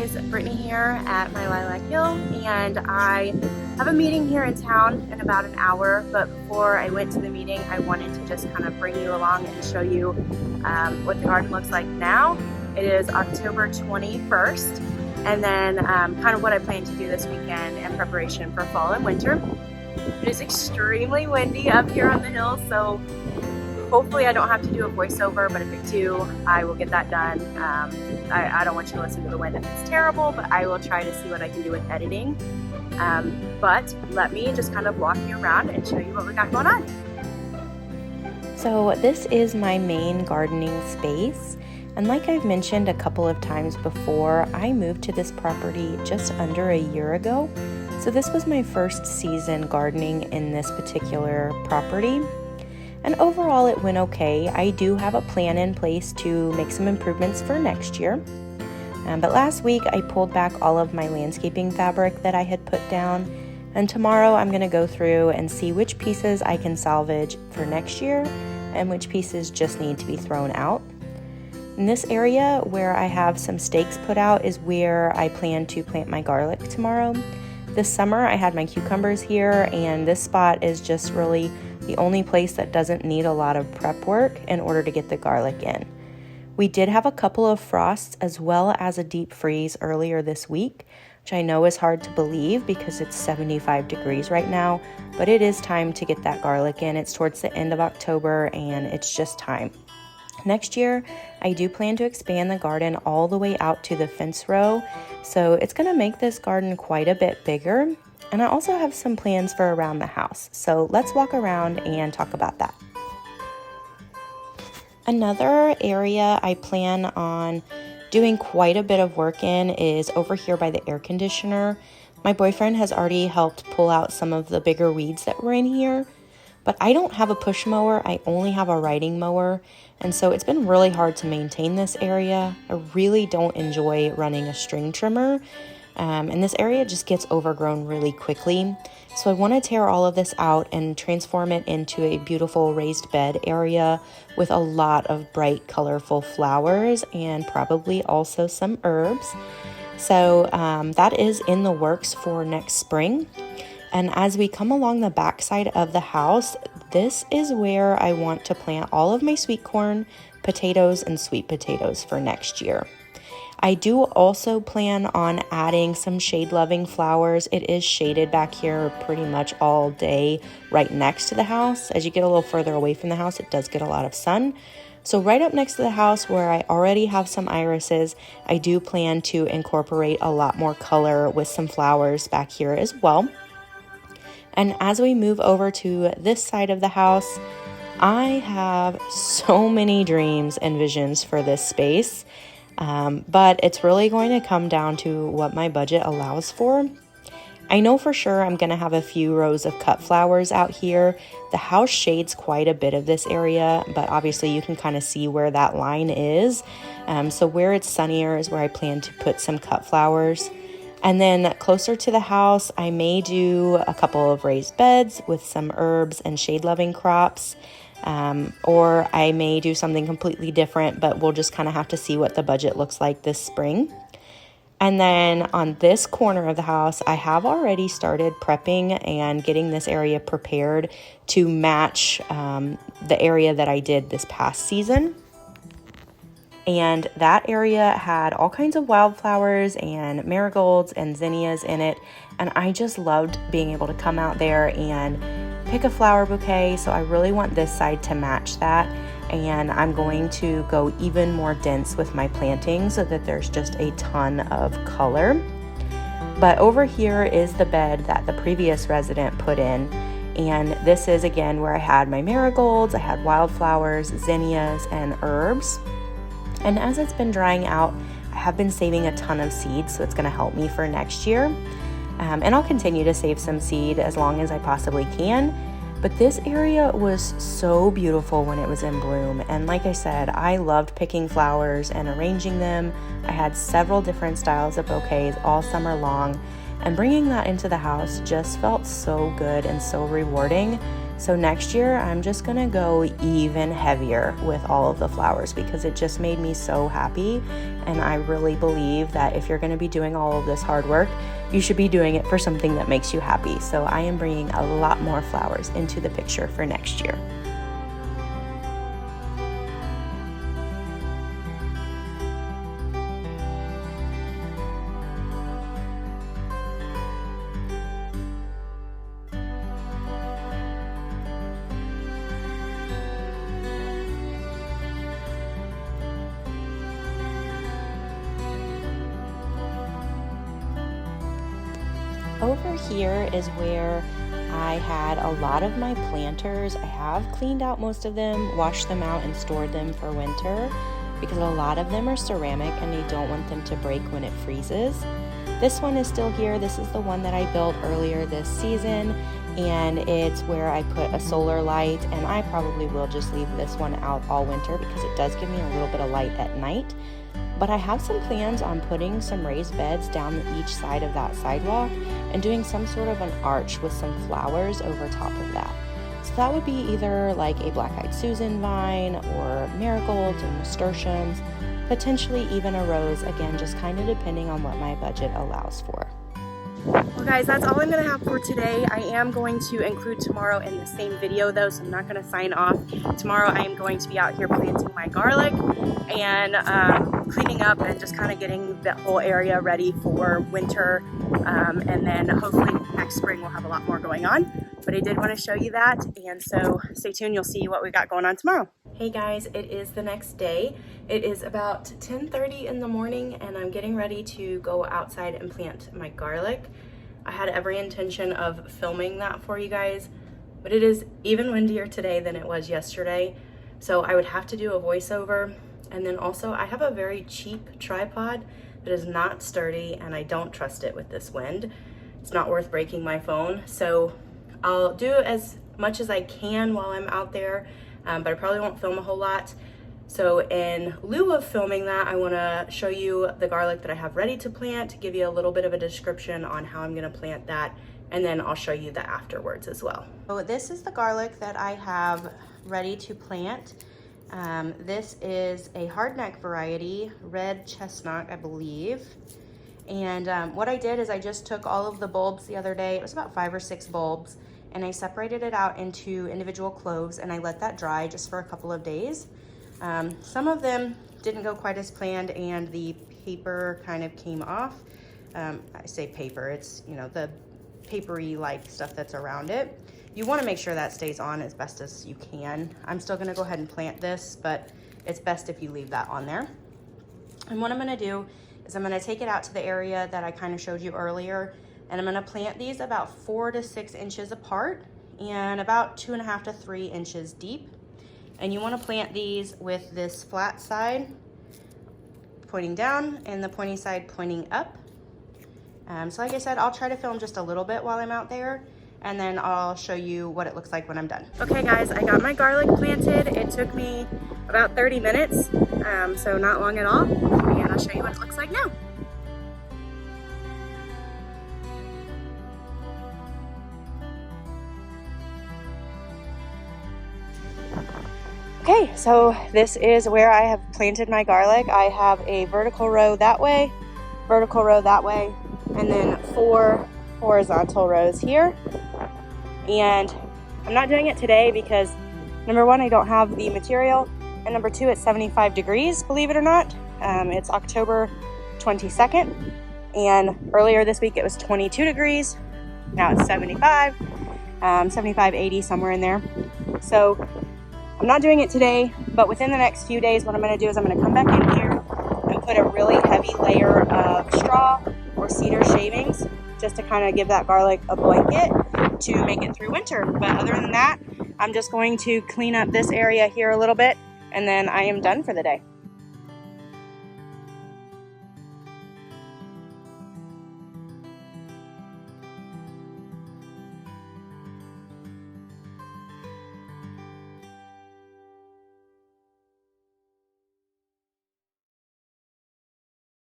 guys, Brittney here at my Lilac Hill, and I have a meeting here in town in about an hour, but before I went to the meeting I wanted to just kind of bring you along and show you what the garden looks like now. It is October 21st, and then kind of what I plan to do this weekend in preparation for fall and winter. It is extremely windy up here on the hill, so hopefully I don't have to do a voiceover, but if I do, I will get that done. I don't want you to listen to the wind if it's terrible, but I will try to see what I can do with editing. But let me just kind of walk you around and show you what we got going on. So this is my main gardening space. And like I've mentioned a couple of times before, I moved to this property just under a year ago. So this was my first season gardening in this particular property. And overall it went okay. I do have a plan in place to make some improvements for next year. But last week I pulled back all of my landscaping fabric that I had put down. And tomorrow I'm going to go through and see which pieces I can salvage for next year and which pieces just need to be thrown out. In this area where I have some stakes put out is where I plan to plant my garlic tomorrow. This summer I had my cucumbers here, and this spot is just really the only place that doesn't need a lot of prep work in order to get the garlic in. We did have a couple of frosts as well as a deep freeze earlier this week, which I know is hard to believe because it's 75 degrees right now, but it is time to get that garlic in. It's towards the end of October and it's just time. Next year, I do plan to expand the garden all the way out to the fence row, so it's going to make this garden quite a bit bigger. And I also have some plans for around the house, so let's walk around and talk about that. Another area I plan on doing quite a bit of work in is over here by the air conditioner. My boyfriend has already helped pull out some of the bigger weeds that were in here, but I don't have a push mower, I only have a riding mower, and so it's been really hard to maintain this area. I really don't enjoy running a string trimmer. And this area just gets overgrown really quickly. So I want to tear all of this out and transform it into a beautiful raised bed area with a lot of bright, colorful flowers and probably also some herbs. So that is in the works for next spring. And as we come along the backside of the house, this is where I want to plant all of my sweet corn, potatoes, and sweet potatoes for next year. I do also plan on adding some shade-loving flowers. It is shaded back here pretty much all day right next to the house. As you get a little further away from the house, it does get a lot of sun. So right up next to the house where I already have some irises, I do plan to incorporate a lot more color with some flowers back here as well. And as we move over to this side of the house, I have so many dreams and visions for this space. But it's really going to come down to what my budget allows for. I know for sure I'm going to have a few rows of cut flowers out here. The house shades quite a bit of this area, but obviously you can kind of see where that line is. So where it's sunnier is where I plan to put some cut flowers. And then closer to the house, I may do a couple of raised beds with some herbs and shade-loving crops. Or I may do something completely different, but we'll just kind of have to see what the budget looks like this spring. And then on this corner of the house, I have already started prepping and getting this area prepared to match the area that I did this past season. And that area had all kinds of wildflowers and marigolds and zinnias in it. And I just loved being able to come out there and pick a flower bouquet. So I really want this side to match that. And I'm going to go even more dense with my plantings so that there's just a ton of color. But over here is the bed that the previous resident put in. And this is again where I had my marigolds, I had wildflowers, zinnias, and herbs. And as it's been drying out, I have been saving a ton of seeds, so it's going to help me for next year. And I'll continue to save some seed as long as I possibly can. But this area was so beautiful when it was in bloom. And like I said, I loved picking flowers and arranging them. I had several different styles of bouquets all summer long. And bringing that into the house just felt so good and so rewarding. So next year, I'm just gonna go even heavier with all of the flowers because it just made me so happy. And I really believe that if you're gonna be doing all of this hard work, you should be doing it for something that makes you happy. So I am bringing a lot more flowers into the picture for next year. Over here is where I had a lot of my planters. I have cleaned out most of them, washed them out, and stored them for winter because a lot of them are ceramic and I don't want them to break when it freezes. This one is still here. This is the one that I built earlier this season, and it's where I put a solar light, and I probably will just leave this one out all winter because it does give me a little bit of light at night. But I have some plans on putting some raised beds down each side of that sidewalk and doing some sort of an arch with some flowers over top of that. So that would be either like a black-eyed Susan vine or marigolds or nasturtiums, potentially even a rose, again, just kind of depending on what my budget allows for. Well guys, that's all I'm going to have for today. I am going to include tomorrow in the same video though, so I'm not going to sign off. Tomorrow I am going to be out here planting my garlic and cleaning up and just kind of getting that whole area ready for winter. And then hopefully next spring we'll have a lot more going on. But I did want to show you that, and so stay tuned, you'll see what we got going on tomorrow. Hey guys, it is the next day. It is about 10:30 in the morning and I'm getting ready to go outside and plant my garlic. I had every intention of filming that for you guys, but it is even windier today than it was yesterday. So I would have to do a voiceover. And then also I have a very cheap tripod that is not sturdy and I don't trust it with this wind. It's not worth breaking my phone. So I'll do as much as I can while I'm out there, but I probably won't film a whole lot. So in lieu of filming that, I want to show you the garlic that I have ready to plant, give you a little bit of a description on how I'm going to plant that, and then I'll show you the afterwards as well. So this is the garlic that I have ready to plant. This is a hardneck variety, red chestnut, I believe. And what I did is I just took all of the bulbs the other day. It was about 5 or 6 bulbs, and I separated it out into individual cloves and I let that dry just for a couple of days. Some of them didn't go quite as planned and the paper kind of came off. I say paper, it's, you know, the papery like stuff that's around it. You want to make sure that stays on as best as you can. I'm still going to go ahead and plant this, but it's best if you leave that on there. And what I'm going to do is I'm going to take it out to the area that I kind of showed you earlier, and I'm going to plant these about 4 to 6 inches apart and about 2.5 to 3 inches deep. And you want to plant these with this flat side pointing down and the pointy side pointing up. So like I said, I'll try to film just a little bit while I'm out there, and then I'll show you what it looks like when I'm done. Okay guys, I got my garlic planted. It took me about 30 minutes, so not long at all. And I'll show you what it looks like now. Okay, so this is where I have planted my garlic. I have a vertical row that way, vertical row that way, and then 4 horizontal rows here. And I'm not doing it today because number 1, I don't have the material, and number 2, it's 75 degrees, believe it or not. It's October 22nd, and earlier this week it was 22 degrees. Now it's 75, 75, 80, somewhere in there. So I'm not doing it today, but within the next few days, what I'm going to do is I'm going to come back in here and put a really heavy layer of straw or cedar shavings just to kind of give that garlic a blanket to make it through winter. But other than that, I'm just going to clean up this area here a little bit, and then I am done for the day.